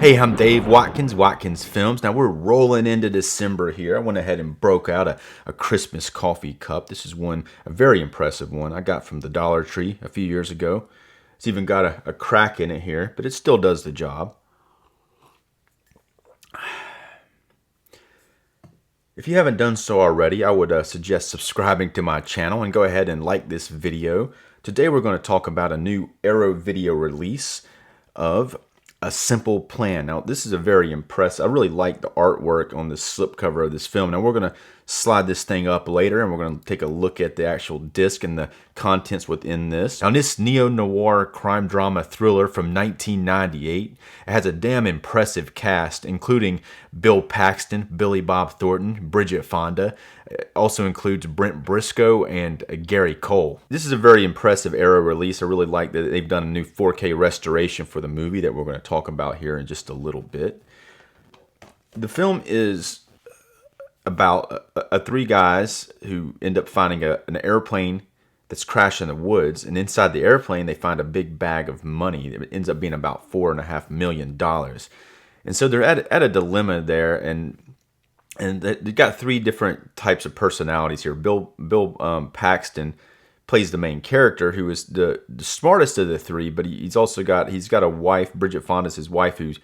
Hey, I'm Dave Watkins, Watkins Films. Now we're rolling into December here. I went ahead and broke out a Christmas coffee cup. This is a very impressive one I got from the Dollar Tree a few years ago. It's even got a crack in it here, but it still does the job. If you haven't done so already, I would suggest subscribing to my channel and go ahead and like this video. Today we're going to talk about a new Arrow video release of A Simple Plan. Now, this is a very impressive. I really like the artwork on the slipcover of this film. Now, we're going to slide this thing up later, and we're going to take a look at the actual disc and the contents within this. Now, this neo-noir crime drama thriller from 1998, it has a damn impressive cast, including Bill Paxton, Billy Bob Thornton, Bridget Fonda. It also includes Brent Briscoe and Gary Cole. This is a very impressive Arrow release. I really like that they've done a new 4K restoration for the movie that we're going to talk about here in just a little bit. The film is about three guys who end up finding an airplane that's crashed in the woods, and inside the airplane they find a big bag of money. It ends up being about $4.5 million. And so they're at a dilemma there, and they've got three different types of personalities here. Bill Paxton plays the main character, who is the smartest of the three, but he's got a wife. Bridget Fonda's his wife, who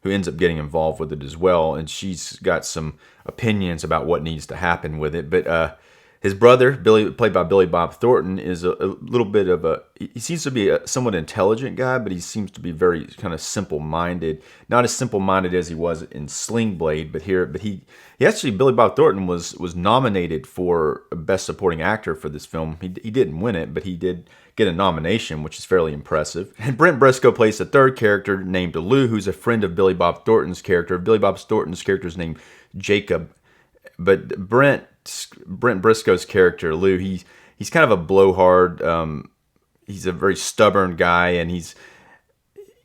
ends up getting involved with it as well, and she's got some opinions about what needs to happen with it. But his brother, Billy, played by Billy Bob Thornton, is a little bit of he seems to be a somewhat intelligent guy, but he seems to be very kind of simple-minded. Not as simple-minded as he was in Sling Blade, but he actually, Billy Bob Thornton was nominated for Best Supporting Actor for this film. He didn't win it, but he did get a nomination, which is fairly impressive. And Brent Briscoe plays the third character named Lou, who's a friend of Billy Bob Thornton's character. Billy Bob Thornton's character is named Jacob, but Brent Briscoe's character Lou, he's kind of a blowhard. He's a very stubborn guy, and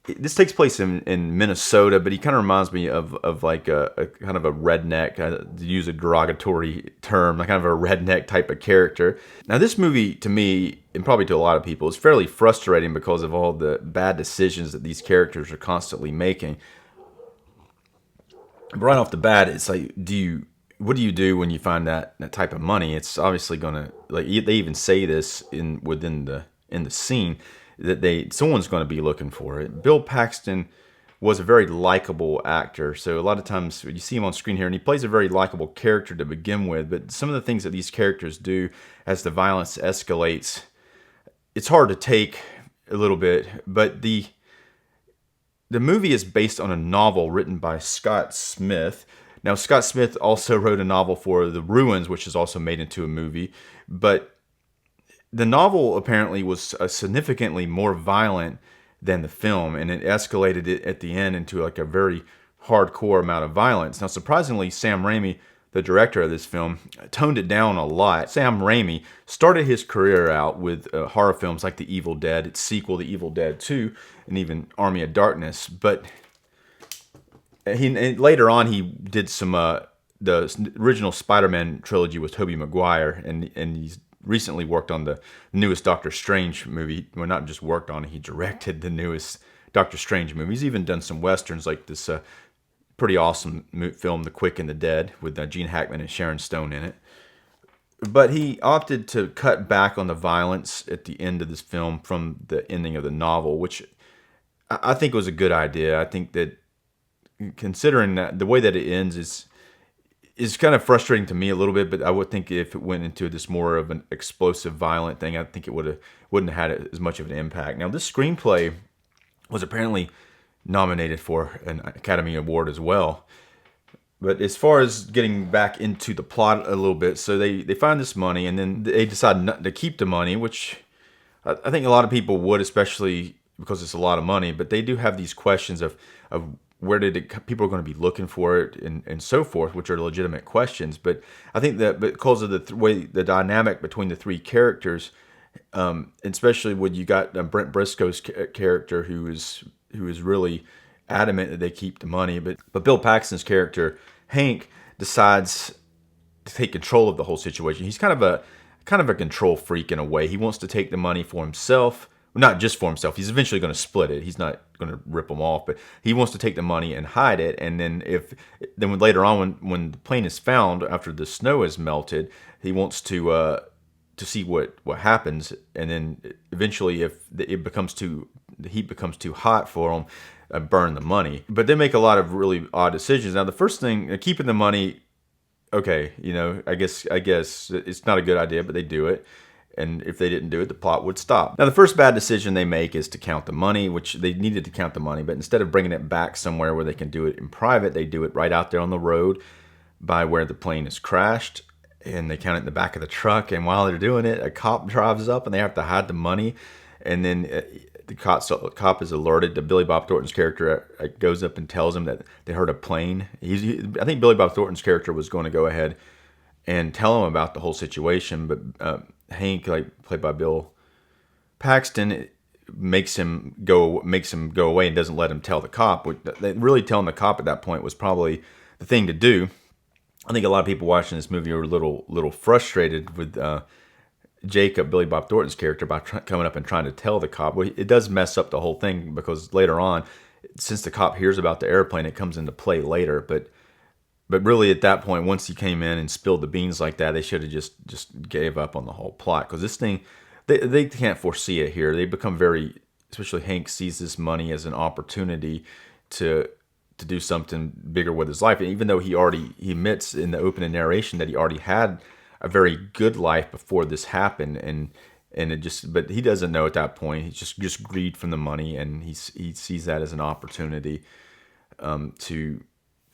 this takes place in Minnesota, but he kind of reminds me of like a kind of a redneck, to use a derogatory term, like kind of a redneck type of character. Now, this movie, to me, and probably to a lot of people, is fairly frustrating because of all the bad decisions that these characters are constantly making. But right off the bat, it's like, what do you do when you find that type of money? It's obviously gonna, like, they even say this within the scene, that someone's going to be looking for it. Bill Paxton was a very likable actor, so a lot of times you see him on screen here, and he plays a very likable character to begin with. But some of the things that these characters do as the violence escalates, it's hard to take a little bit. But the movie is based on a novel written by Scott Smith. Now, Scott Smith also wrote a novel for The Ruins, which is also made into a movie, but the novel apparently was significantly more violent than the film, and it escalated it at the end into like a very hardcore amount of violence. Now, surprisingly, Sam Raimi, the director of this film, toned it down a lot. Sam Raimi started his career out with horror films like The Evil Dead, its sequel, The Evil Dead 2, and even Army of Darkness. But later on, he did some the original Spider-Man trilogy with Tobey Maguire, and he's recently worked on the newest Doctor Strange movie. Well, not just worked on it, he directed the newest Doctor Strange movie. He's even done some westerns, like this pretty awesome film, The Quick and the Dead, with Gene Hackman and Sharon Stone in it. But he opted to cut back on the violence at the end of this film from the ending of the novel, which I think was a good idea. I think that, considering that the way that it ends is kind of frustrating to me a little bit, but I would think if it went into this more of an explosive, violent thing, I think it wouldn't have had as much of an impact. Now, this screenplay was apparently nominated for an Academy Award as well. But as far as getting back into the plot a little bit, so they find this money, and then they decide not to keep the money, which I think a lot of people would, especially because it's a lot of money. But they do have these questions of where people are going to be looking for it, and so forth, which are legitimate questions. But I think that because of the dynamic between the three characters, especially when you got Brent Briscoe's character, who is really adamant that they keep the money, but Bill Paxton's character Hank decides to take control of the whole situation. He's kind of a control freak in a way. He wants to take the money for himself, not just for himself. He's eventually going to split it. He's not going to rip them off, but he wants to take the money and hide it. And then later on, when the plane is found after the snow has melted, he wants to see what happens. And then eventually, if the heat becomes too hot for him, burn the money. But they make a lot of really odd decisions. Now, the first thing, keeping the money, okay, I guess it's not a good idea, but they do it. And if they didn't do it, the plot would stop. Now, the first bad decision they make is to count the money, which they needed to count the money, but instead of bringing it back somewhere where they can do it in private, they do it right out there on the road by where the plane is crashed, and they count it in the back of the truck. And while they're doing it, a cop drives up, and they have to hide the money. And then the cop is alerted to Billy Bob Thornton's character, goes up and tells him that they heard a plane. I think Billy Bob Thornton's character was going to go ahead and tell him about the whole situation, but Hank, played by Bill Paxton, makes him go away and doesn't let him tell the cop. Really telling the cop at that point was probably the thing to do. I think a lot of people watching this movie are a little frustrated with Jacob, Billy Bob Thornton's character, by coming up and trying to tell the cop. Well, it does mess up the whole thing, because later on, since the cop hears about the airplane, it comes into play later. But really, at that point, once he came in and spilled the beans like that, they should have just gave up on the whole plot. Because this thing, they can't foresee it here. They become especially Hank sees this money as an opportunity to do something bigger with his life. And even though he admits in the opening narration that he already had a very good life before this happened, but he doesn't know at that point. He's just greed from the money, and he sees that as an opportunity to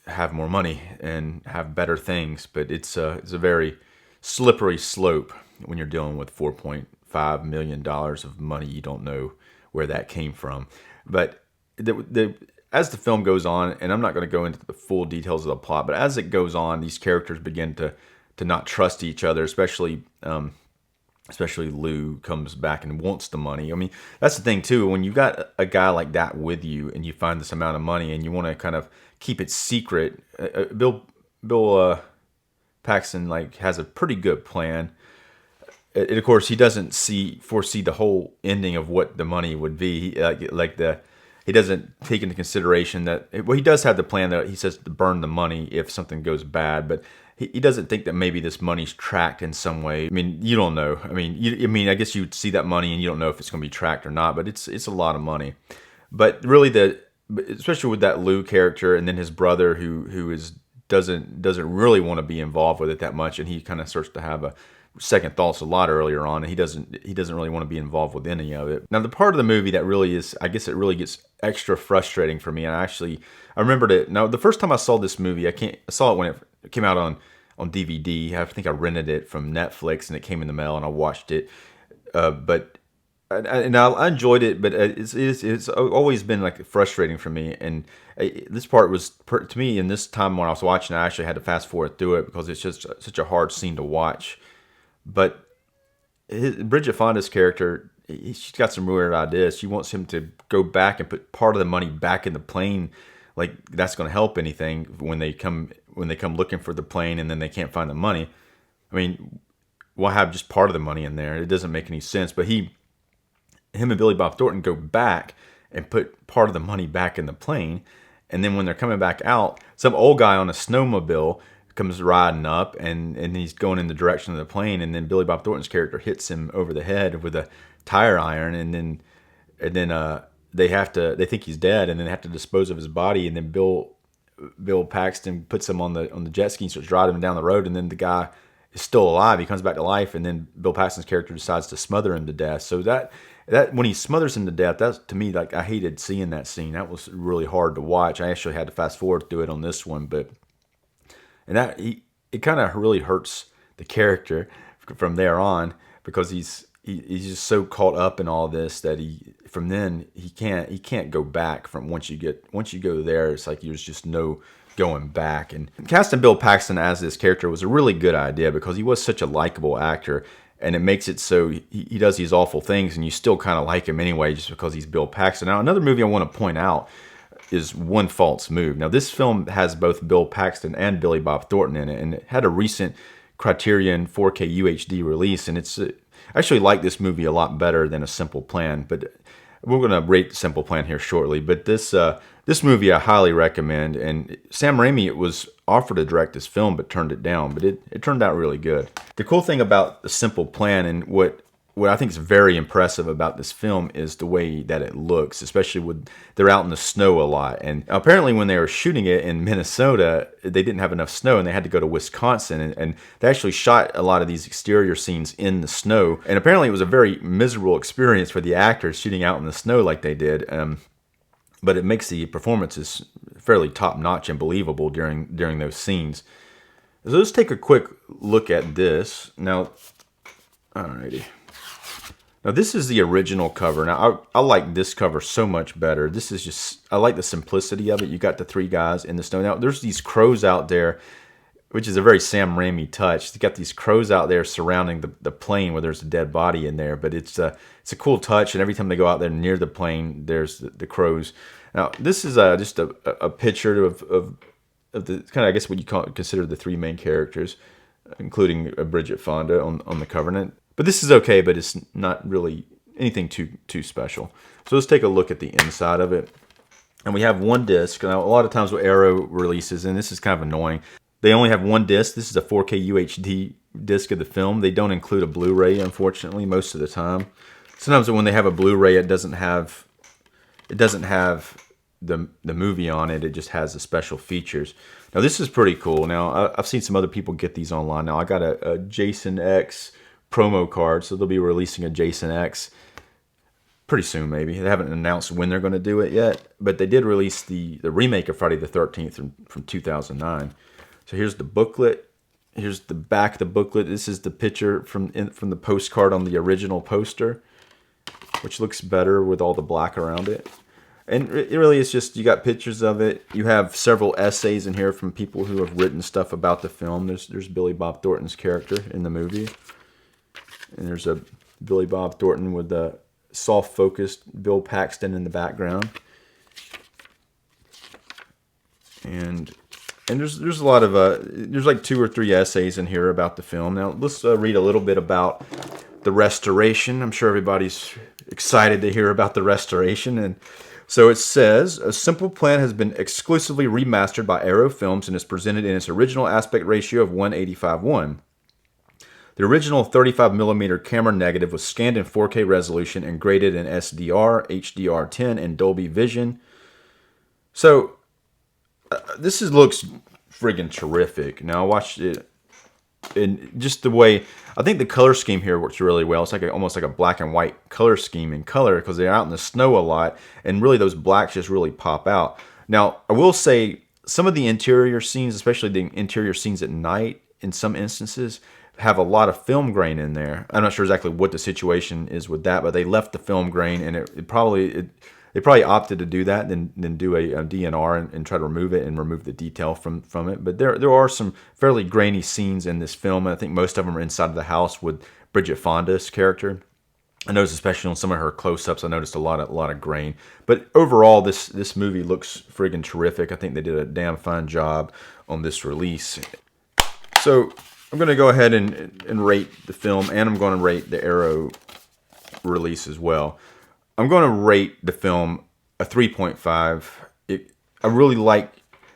have more money and have better things. But it's a very slippery slope when you're dealing with $4.5 million of money. You don't know where that came from. But as the film goes on, and I'm not going to go into the full details of the plot, but as it goes on, these characters begin to not trust each other, especially Lou comes back and wants the money. I mean, that's the thing too. When you got a guy like that with you, and you find this amount of money, and you want to kind of keep it secret, Bill Paxton has a pretty good plan. And of course, he doesn't foresee the whole ending of what the money would be. He doesn't take into consideration that. Well, he does have the plan that he says to burn the money if something goes bad, but he doesn't think that maybe this money's tracked in some way. I mean, you don't know. I mean, I guess you'd see that money and you don't know if it's going to be tracked or not, but it's a lot of money. But really, especially with that Lou character, and then his brother who doesn't really want to be involved with it that much, and he kind of starts to have a second thoughts a lot earlier on, and he doesn't really want to be involved with any of it. Now, the part of the movie that really is, I guess it really gets extra frustrating for me, and I remembered it. Now, the first time I saw this movie, I saw it when it came out on DVD. I think I rented it from Netflix, and it came in the mail, and I watched it. But I enjoyed it, but it's always been frustrating for me. And this part was, to me, in this time when I was watching, I actually had to fast forward through it because it's just such a hard scene to watch. But Bridget Fonda's character, she's got some weird ideas. She wants him to go back and put part of the money back in the plane, like that's going to help anything when they come looking for the plane and then they can't find the money. I mean, why have just part of the money in there? It doesn't make any sense. But him and Billy Bob Thornton go back and put part of the money back in the plane, and then when they're coming back out, some old guy on a snowmobile comes riding up, and he's going in the direction of the plane, and then Billy Bob Thornton's character hits him over the head with a tire iron, and then they think he's dead, and then they have to dispose of his body, and then Bill Paxton puts him on the jet ski and starts driving him down the road, and then the guy is still alive. He comes back to life, and then Bill Paxton's character decides to smother him to death. So that when he smothers him to death, that's, to me, I hated seeing that scene. That was really hard to watch. I actually had to fast forward through it on this one, and it kind of really hurts the character from there on, because he's just so caught up in all this that he can't go back from once you go there. It's like there's just no going back. And casting Bill Paxton as this character was a really good idea, because he was such a likable actor, and it makes it so he does these awful things and you still kind of like him anyway just because he's Bill Paxton. Now, another movie I want to point out is One False Move. Now, this film has both Bill Paxton and Billy Bob Thornton in it, and it had a recent Criterion 4K UHD release, and I actually like this movie a lot better than A Simple Plan, but we're going to rate The Simple Plan here shortly. But this movie I highly recommend. And Sam Raimi was offered to direct this film, but turned it down. But it turned out really good. The cool thing about The Simple Plan, and what I think is very impressive about this film, is the way that it looks, especially when they're out in the snow a lot. And apparently when they were shooting it in Minnesota, they didn't have enough snow and they had to go to Wisconsin. And they actually shot a lot of these exterior scenes in the snow. And apparently it was a very miserable experience for the actors shooting out in the snow like they did. But it makes the performances fairly top-notch and believable during those scenes. So let's take a quick look at this. Now, alrighty. Now this is the original cover. Now I like this cover so much better. This is just, I like the simplicity of it. You got the three guys in the snow. Now there's these crows out there, which is a very Sam Raimi touch. You got these crows out there surrounding the plane where there's a dead body in there. But it's a cool touch, and every time they go out there near the plane, there's the crows. Now this is just a picture of the kind of, I guess what you consider the three main characters, including Bridget Fonda on the cover. But this is okay, but it's not really anything too special. So let's take a look at the inside of it. And we have one disc. Now, a lot of times with Arrow releases, and this is kind of annoying, they only have one disc. This is a 4K UHD disc of the film. They don't include a Blu-ray, unfortunately, most of the time. Sometimes when they have a Blu-ray, it doesn't have the movie on it. It just has the special features. Now, this is pretty cool. Now, I've seen some other people get these online. Now, I got a Jason X promo card, so they'll be releasing a Jason X pretty soon, maybe. They haven't announced when they're going to do it yet, but they did release the remake of Friday the 13th from 2009. So here's the booklet. Here's the back of the booklet. This is the picture from the postcard on the original poster, which looks better with all the black around it. And it really is just, you got pictures of it. You have several essays in here from people who have written stuff about the film. There's Billy Bob Thornton's character in the movie. And there's a Billy Bob Thornton with a soft-focused Bill Paxton in the background. And there's a lot of there's like 2 or 3 essays in here about the film. Now let's read a little bit about the restoration. I'm sure everybody's excited to hear about the restoration. And so it says, A Simple Plan has been exclusively remastered by Arrow Films and is presented in its original aspect ratio of 1:85:1. The original 35mm camera negative was scanned in 4K resolution and graded in SDR, HDR10, and Dolby Vision. So, this looks friggin' terrific. Now, I watched it, and just the way, I think the color scheme here works really well. It's like almost like a black and white color scheme in color, because they're out in the snow a lot, and really those blacks just really pop out. Now, I will say, some of the interior scenes, especially the interior scenes at night, in some instances, have a lot of film grain in there. I'm not sure exactly what the situation is with that, but they left the film grain, and they probably opted to do that than do a DNR and try to remove it and remove the detail from it. But there are some fairly grainy scenes in this film, and I think most of them are inside of the house with Bridget Fonda's character. I noticed, especially on some of her close-ups, I noticed a lot of grain. But overall, this movie looks friggin' terrific. I think they did a damn fine job on this release. So I'm going to go ahead and rate the film, and I'm going to rate the Arrow release as well. I'm going to rate the film a 3.5. I really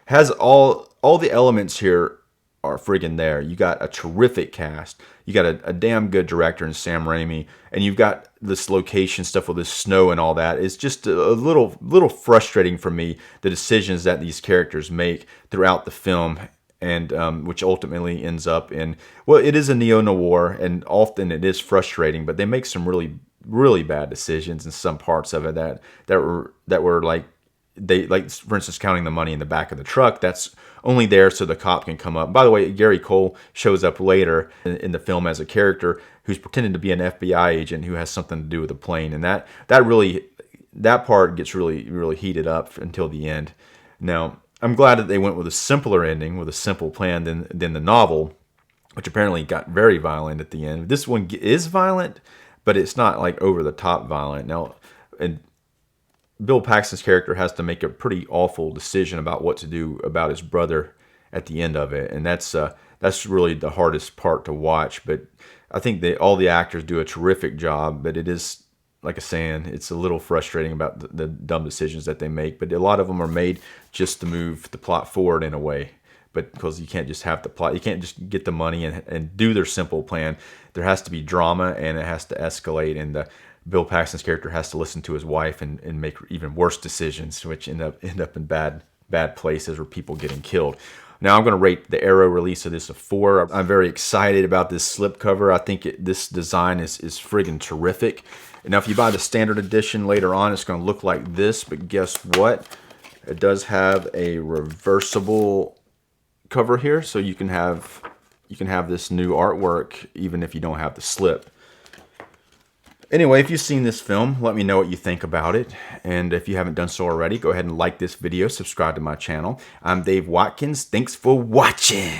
has all the elements here are friggin' there. You got a terrific cast. You got a damn good director in Sam Raimi, and you've got this location stuff with this snow and all that. It's just a little frustrating for me, the decisions that these characters make throughout the film, and which ultimately ends up in, well, it is a neo-noir, and often it is frustrating, but they make some really bad decisions in some parts of it that were like, for instance, counting the money in the back of the truck. That's only there so the cop can come up. By the way, Gary Cole shows up later in the film as a character who's pretending to be an FBI agent who has something to do with the plane, and that part gets really heated up until the end. Now, I'm glad that they went with a simpler ending, with a simple plan than the novel, which apparently got very violent at the end. This one is violent, but it's not like over the top violent. Now, and Bill Paxton's character has to make a pretty awful decision about what to do about his brother at the end of it, and that's really the hardest part to watch. But I think all the actors do a terrific job, but it is, like I'm saying, it's a little frustrating about the dumb decisions that they make. But a lot of them are made just to move the plot forward in a way. But because you can't just have the plot, you can't just get the money and do their simple plan. There has to be drama, and it has to escalate. And Bill Paxton's character has to listen to his wife and make even worse decisions, which end up in bad places, where people getting killed. Now I'm going to rate the Arrow release of this a 4. I'm very excited about this slipcover. I think this design is friggin' terrific. Now if you buy the standard edition later on, it's going to look like this, but guess what? It does have a reversible cover here, so you can have this new artwork even if you don't have the slip. Anyway, if you've seen this film, let me know what you think about it. And if you haven't done so already, go ahead and like this video, subscribe to my channel. I'm Dave Watkins. Thanks for watching.